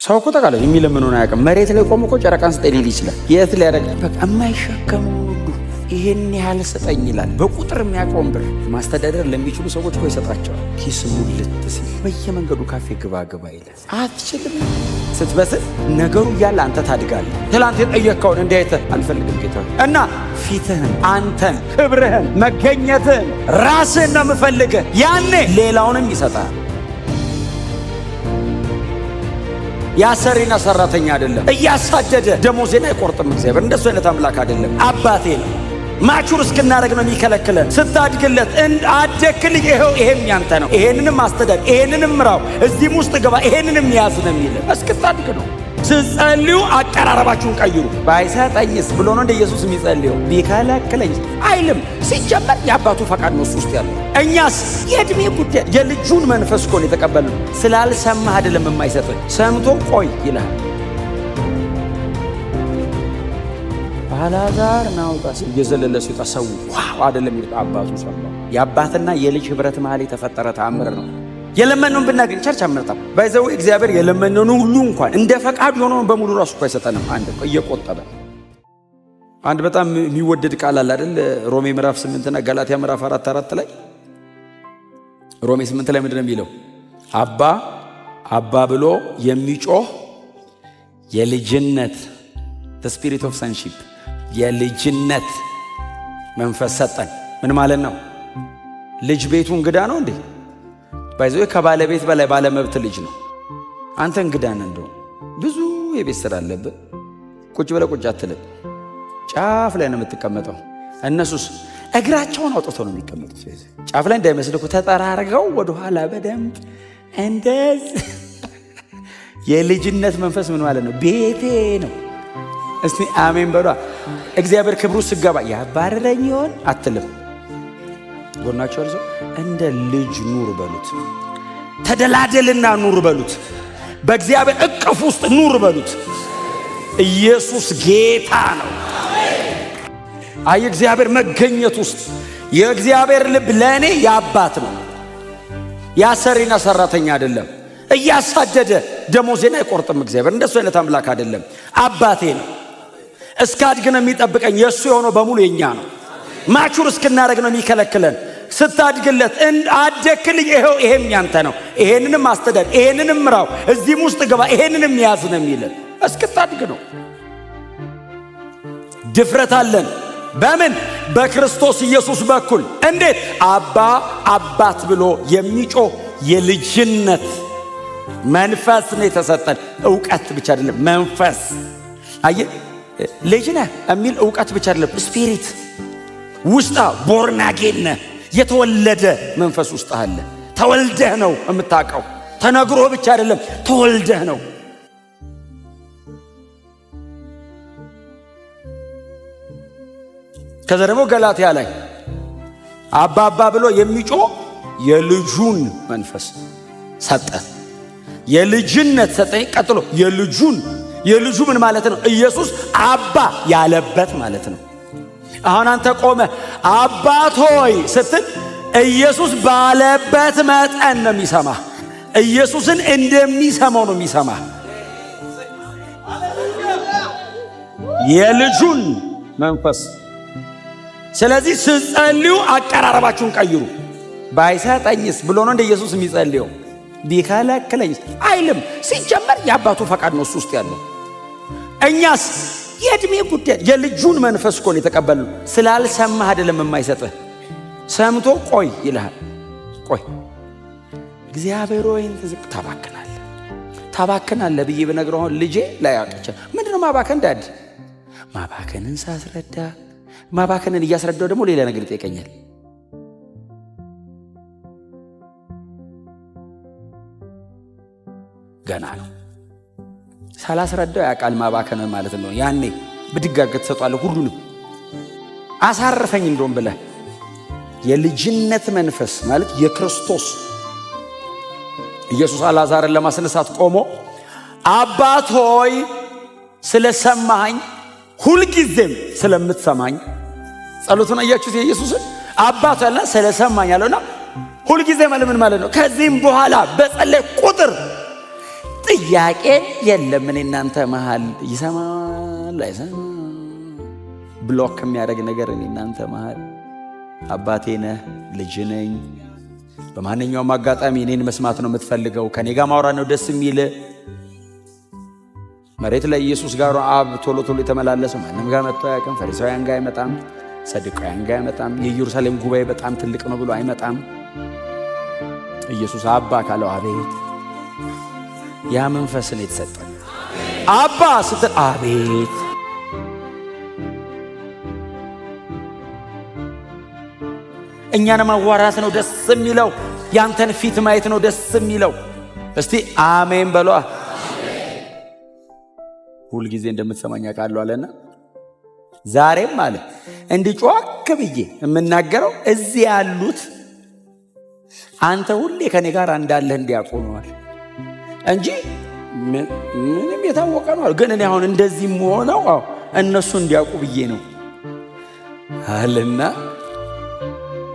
ሰው እኮ ተቃለ የሚለምነውን አያውቅም። መሬት ላይ ቆሞ እኮ ጨረቃን ስጠኝ ሊል ይችላል። የት ሊያደርግ በቃ የማይሸከሙ ሁሉ ይሄን ያህል ስጠኝ ይላል። በቁጥር የሚያቆም ብር ማስተዳደር ለሚችሉ ሰዎች እኮ ይሰጣቸዋል። ኪስ ሙልት ሲል በየመንገዱ ካፌ ግባ ግባ ይላል። አትችልም ስትበስል ነገሩ እያለ አንተ ታድጋለህ። ትላንት የጠየቅከውን እንዲህ አይተህ አልፈልግም ጌታ እና ፊትህን፣ አንተን፣ ክብርህን፣ መገኘትህን፣ ራስህን ነው የምፈልግህ። ያኔ ሌላውንም ይሰጣል። ያሰሪና ሰራተኛ አይደለም። እያሳደደ ደሞዜን አይቆርጥም እግዚአብሔር። እንደሱ አይነት አምላክ አይደለም። አባቴ ነው። ማቹር እስክናደርግ ነው የሚከለክለን። ስታድግለት አደክልኝ፣ ይሄም ያንተ ነው፣ ይሄንንም አስተዳድር፣ ይሄንንም ምራው፣ እዚህም ውስጥ ገባ፣ ይሄንንም ያዝ ነው የሚለው። እስክታድግ ነው። ስትጸልዩ አቀራረባችሁን ቀይሩ። ባይሰጠኝስ ብሎ ነው እንደ ኢየሱስ የሚጸልየው። ቢከለክለኝ አይልም። ሲጀመር የአባቱ ፈቃድ ነው እሱ ውስጥ ያለው። እኛስ የእድሜ ጉዳይ የልጁን መንፈስ እኮ ነው የተቀበልነው። ስላልሰማህ አይደለም የማይሰጥህ፣ ሰምቶ ቆይ ይላል። አልዓዛር ናውጣ ሲል እየዘለለ ሲወጣ ሰው ዋው አይደለም ይልቅ አባቱ ሰማ። የአባትና የልጅ ህብረት መሃል የተፈጠረ ተአምር ነው። የለመነውን ብናገኝ ቸርች አመጣም ባይዘው እግዚአብሔር የለመነውን ሁሉ እንኳን እንደ ፈቃድ ሆኖ በሙሉ ራሱ እኮ አይሰጠንም። አንድ እየቆጠበ አንድ በጣም የሚወደድ ቃል አለ አይደል? ሮሜ ምዕራፍ 8 እና ገላትያ ምዕራፍ 4 ላይ ሮሜ 8 ላይ ምንድነው የሚለው? አባ አባ ብሎ የሚጮህ የልጅነት the spirit of sonship የልጅነት መንፈስ ሰጠን። ምን ማለት ነው? ልጅ ቤቱ እንግዳ ነው እንዴ? ባይዘው ከባለቤት በላይ ባለመብት ልጅ ነው። አንተ እንግዳ ነህ። እንደው ብዙ የቤት ስራ አለብህ። ቁጭ ብለህ ቁጭ አትልም። ጫፍ ላይ ነው የምትቀመጠው። እነሱስ እግራቸውን አውጥተው ነው የሚቀመጡት። ጫፍ ላይ እንዳይመስልህ ተጠራርገው ወደኋላ በደንብ እንደዚህ። የልጅነት መንፈስ ምን ማለት ነው? ቤቴ ነው። እስቲ አሜን በሏ። እግዚአብሔር ክብሩ ስገባ ያባረረኝ ይሆን አትልም። ጎናቸው አልዞ እንደ ልጅ ኑር በሉት። ተደላደልና ኑር በሉት። በእግዚአብሔር እቅፍ ውስጥ ኑር በሉት። ኢየሱስ ጌታ ነው። አይ እግዚአብሔር መገኘት ውስጥ የእግዚአብሔር ልብ ለእኔ የአባት ነው። ያሰሪና ሰራተኛ አይደለም። እያሳደደ ደሞዜን አይቆርጥም እግዚአብሔር። እንደሱ አይነት አምላክ አይደለም። አባቴ ነው። እስካድግ ነው የሚጠብቀኝ። የእሱ የሆነው በሙሉ የኛ ነው። ማቹር እስክናደርግ ነው የሚከለክለን። ስታድግለት አደክልኝ፣ ይሄም ያንተ ነው፣ ይሄንንም አስተዳድር፣ ይሄንንም ምራው፣ እዚህም ውስጥ ገባ፣ ይሄንንም ያዝ ነው የሚለን። እስክታድግ ነው። ድፍረት አለን። በምን? በክርስቶስ ኢየሱስ በኩል። እንዴት? አባ አባት ብሎ የሚጮህ የልጅነት መንፈስ ነው የተሰጠን። እውቀት ብቻ አይደለም፣ መንፈስ። አየህ፣ ልጅ ነህ የሚል እውቀት ብቻ አይደለም፣ ስፒሪት ውስጣ ቦርናጌን ነህ። የተወለደ መንፈስ ውስጥ አለ። ተወልደህ ነው የምታውቀው። ተነግሮ ብቻ አይደለም፣ ተወልደህ ነው። ከዛ ደግሞ ገላትያ ላይ አባ አባ ብሎ የሚጮህ የልጁን መንፈስ ሰጠን። የልጅነት ሰጠኝ። ቀጥሎ የልጁ ምን ማለት ነው? ኢየሱስ አባ ያለበት ማለት ነው። አሁን አንተ ቆመ አባት ሆይ ስትል ኢየሱስ ባለበት መጠን ነው የሚሰማ። ኢየሱስን እንደሚሰማው ነው የሚሰማ። የልጁን መንፈስ። ስለዚህ ስትጸልዩ አቀራረባችሁን ቀይሩ። ባይሰጠኝስ ብሎ ነው እንደ ኢየሱስ የሚጸልየው። ቢከለክለኝስ አይልም። ሲጀመር የአባቱ ፈቃድ ነው እሱ ውስጥ ያለው። እኛስ የእድሜ ጉዳይ የልጁን መንፈስ እኮ ነው የተቀበልነው። ስላልሰማህ አይደለም የማይሰጥህ፣ ሰምቶ ቆይ ይልሃል። ቆይ እግዚአብሔር ሆይ ታባክናለህ ብዬ ብነግረው አሁን ልጄ ላይ አውጥቼ ምንድነው ማባከን? ዳድ ማባከንን ሳስረዳ ማባከንን እያስረዳው ደግሞ ሌላ ነገር ይጠይቀኛል። ገና ነው ሳላስረዳው ያውቃል ማባከን ማለት ነው። ያኔ ብድጋገት ትሰጧለህ። ሁሉንም አሳርፈኝ እንደውም ብለህ የልጅነት መንፈስ ማለት የክርስቶስ ኢየሱስ አልዓዛርን ለማስነሳት ቆሞ አባት ሆይ ስለሰማኸኝ ሁልጊዜም ስለምትሰማኝ ጸሎቱን አያችሁት? የኢየሱስን አባት ያለ ስለሰማኝ ያለውና ሁልጊዜ ማለት ምን ማለት ነው? ከዚህም በኋላ በጸለይ ቁጥር ጥያቄ የለም። እኔ እናንተ መሃል ይሰማል አይሰማም ብሎክ የሚያደርግ ነገር እኔ እናንተ መሃል አባቴ ነህ፣ ልጅ ነኝ። በማንኛውም አጋጣሚ እኔን መስማት ነው የምትፈልገው፣ ከኔ ጋር ማውራት ነው ደስ የሚል። መሬት ላይ ኢየሱስ ጋር አብ ቶሎ ቶሎ የተመላለሰው ማንም ጋር መጥቶ አያውቅም። ፈሪሳውያን ጋር አይመጣም፣ ሰዱቃውያን ጋር አይመጣም። የኢየሩሳሌም ጉባኤ በጣም ትልቅ ነው ብሎ አይመጣም። ኢየሱስ አባ ካለው አቤት። ያ መንፈስ ነው የተሰጠን። አባ ስትል አቤት። እኛን ማዋራት ነው ደስ የሚለው። ያንተን ፊት ማየት ነው ደስ የሚለው። እስቲ አሜን በሏ። ሁል ጊዜ እንደምትሰማኝ አውቃለሁ አለና ዛሬም አለ እንዲጮክ ብዬ የምናገረው እዚህ ያሉት አንተ ሁሌ ከኔ ጋር እንዳለህ እንዲያቆመዋል እንጂ ምንም የታወቀ ነው። ግን እኔ አሁን እንደዚህ ሆነው እነሱ እንዲያውቁ ብዬ ነው አለና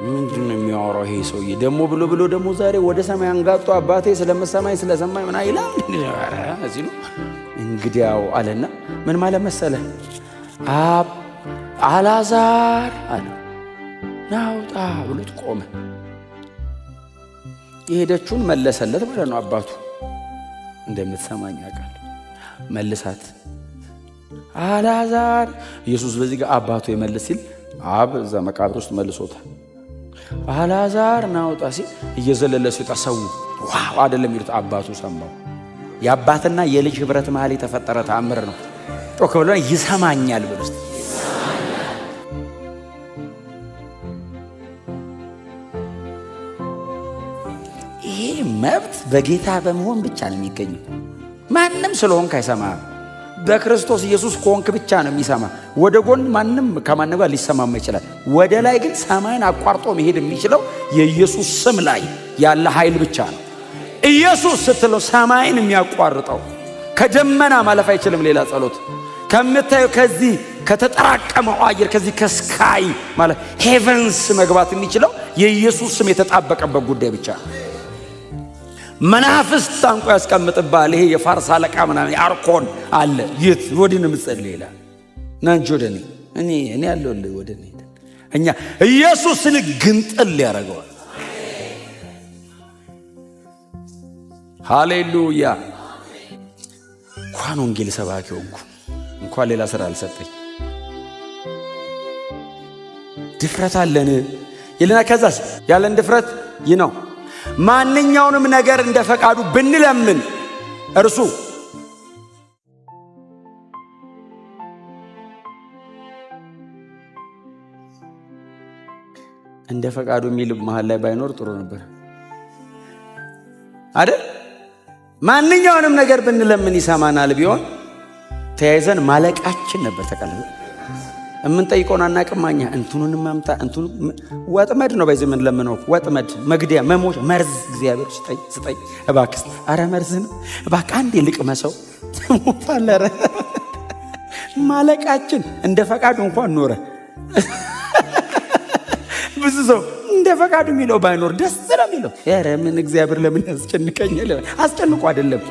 ምንድነው የሚያወራው ይሄ ሰውዬ ደግሞ ብሎ ደግሞ ዛሬ ወደ ሰማይ አንጋጦ አባቴ ስለምሰማኝ ስለሰማኝ ምና ይላል እዚህ ነው እንግዲያው አለና ምን ማለት መሰለ አልዓዛር አለ ናውጣ ብሎት ቆመ። የሄደችውን መለሰለት ማለት ነው። አባቱ እንደምትሰማኝ ያውቃል መልሳት አልዓዛር። ኢየሱስ በዚህ ጋር አባቱ የመልስ ሲል አብ እዛ መቃብር ውስጥ መልሶታል። አልዓዛር ናውጣ ሲል እየዘለለ ሲወጣ ሰው ዋው አይደለም ይሉት አባቱ ሰማው። የአባትና የልጅ ህብረት መሃል የተፈጠረ ተአምር ነው። ጮክ ብሎ ይሰማኛል ብሎ እስቲ ይሄ መብት በጌታ በመሆን ብቻ ነው የሚገኘው። ማንም ስለሆንክ አይሰማም። በክርስቶስ ኢየሱስ ከሆንክ ብቻ ነው የሚሰማ። ወደ ጎን ማንም ከማንም ጋር ሊሰማማ ይችላል። ወደ ላይ ግን ሰማይን አቋርጦ መሄድ የሚችለው የኢየሱስ ስም ላይ ያለ ኃይል ብቻ ነው። ኢየሱስ ስትለው ሰማይን የሚያቋርጠው ከደመና ማለፍ አይችልም። ሌላ ጸሎት ከምታየው ከዚህ ከተጠራቀመው አየር ከዚህ ከስካይ ማለት ሄቨንስ መግባት የሚችለው የኢየሱስ ስም የተጣበቀበት ጉዳይ ብቻ ነው። መናፍስት ታንቆ ያስቀምጥባል። ይሄ የፋርስ አለቃ ምናምን አርኮን አለ ይት ወዲን ምጸልይ ይላል ናንጆ ደኔ እኔ ያለውልህ ወደኔ እኛ ኢየሱስን ግንጥል ያደርገዋል። ሃሌሉያ። እንኳን ወንጌል ሰባኪ ሆንኩ፣ እንኳን ሌላ ስራ አልሰጠኝ። ድፍረት አለን ይልና ከዛስ ያለን ድፍረት ይህ ነው። ማንኛውንም ነገር እንደ ፈቃዱ ብንለምን እርሱ እንደ ፈቃዱ የሚል መሃል ላይ ባይኖር ጥሩ ነበር አይደል? ማንኛውንም ነገር ብንለምን ይሰማናል ቢሆን ተያይዘን ማለቃችን ነበር። ተቀለለ እምንጠይቀውን አናቅማኛ እንትኑን ማምጣ እንትኑ ወጥመድ ነው። በዚህ ምን ለምነው ወጥመድ መግደያ መሞት መርዝ እግዚአብሔር ስጠኝ እባክህ። አረ መርዝ ነው እባክህ አንዴ ልቅመሰው ተሞታለረ ማለቃችን እንደ ፈቃዱ እንኳን ኖረ። ብዙ ሰው እንደ ፈቃዱ የሚለው ባይኖር ደስ ነው የሚለው። ኧረ ምን እግዚአብሔር ለምን ያስጨንቀኛል? አስጨንቆ አይደለም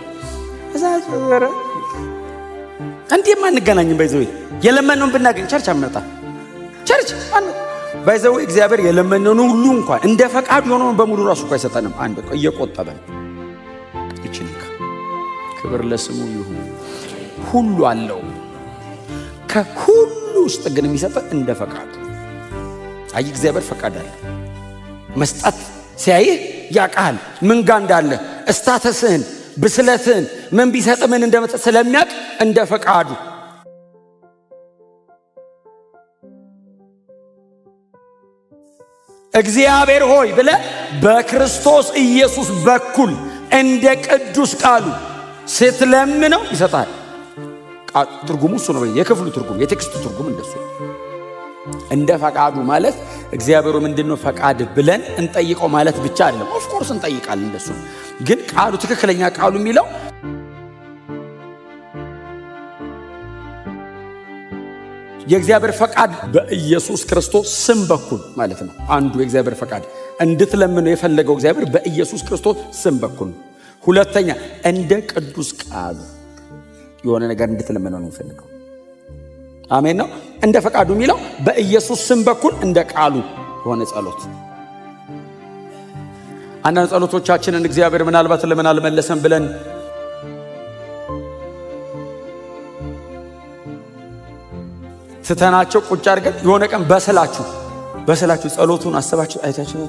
እዛረ እንዴም አንገናኝም። ባይዘው የለመነውን ብናገኝ ቸርች አመጣ ቸርች ባይዘው እግዚአብሔር የለመነውን ሁሉ እንኳን እንደ ፈቃዱ የሆነውን በሙሉ ራሱ እኮ አይሰጠንም። አንድ እየቆጠበ ይችላል። ክብር ለስሙ ይሁን። ሁሉ አለው። ከሁሉ ውስጥ ግን የሚሰጠ እንደ ፈቃዱ። አይ እግዚአብሔር ፈቃድ አለ። መስጠት ሲያይህ ያውቃል ምን ጋር እንዳለ እስታተስህን ብስለትህን ምን ቢሰጥ ምን እንደመጣ ስለሚያውቅ እንደ ፈቃዱ እግዚአብሔር ሆይ ብለህ በክርስቶስ ኢየሱስ በኩል እንደ ቅዱስ ቃሉ ስትለምነው ይሰጣል። ትርጉሙ እሱ ነው። የክፍሉ ትርጉም የቴክስቱ ትርጉም እንደሱ እንደ ፈቃዱ ማለት እግዚአብሔሩ ምንድነው ፈቃድ ብለን እንጠይቀው ማለት ብቻ አይደለም። ኦፍ ኮርስ እንጠይቃለን እንደሱ። ግን ቃሉ ትክክለኛ ቃሉ የሚለው የእግዚአብሔር ፈቃድ በኢየሱስ ክርስቶስ ስም በኩል ማለት ነው። አንዱ የእግዚአብሔር ፈቃድ እንድትለምነው የፈለገው እግዚአብሔር በኢየሱስ ክርስቶስ ስም በኩል ነው። ሁለተኛ እንደ ቅዱስ ቃሉ የሆነ ነገር እንድትለምነው ነው የሚፈልገው። አሜን ነው። እንደ ፈቃዱ የሚለው በኢየሱስ ስም በኩል እንደ ቃሉ ሆነ ጸሎት። አንዳንድ ጸሎቶቻችንን እግዚአብሔር ምናልባት ለምን አልመለሰም ብለን ስተናቸው ቁጭ አድርገን የሆነ ቀን በስላችሁ ጸሎቱን አስባችሁ አይታችሁ ነው።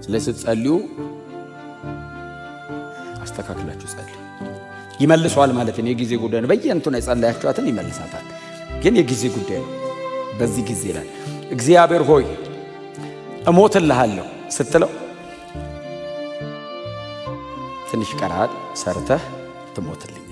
ስለዚህ ስትጸልዩ አስተካክላችሁ ጸልዩ። ይመልሰዋል ማለት ነው። የጊዜ ጉዳይ ነው። በየእንቱን የጸለያችኋትን ይመልሳታል። ግን የጊዜ ጉዳይ ነው። በዚህ ጊዜ ላይ እግዚአብሔር ሆይ እሞትልሃለሁ ስትለው ትንሽ ቀራል ሰርተህ ትሞትልኝ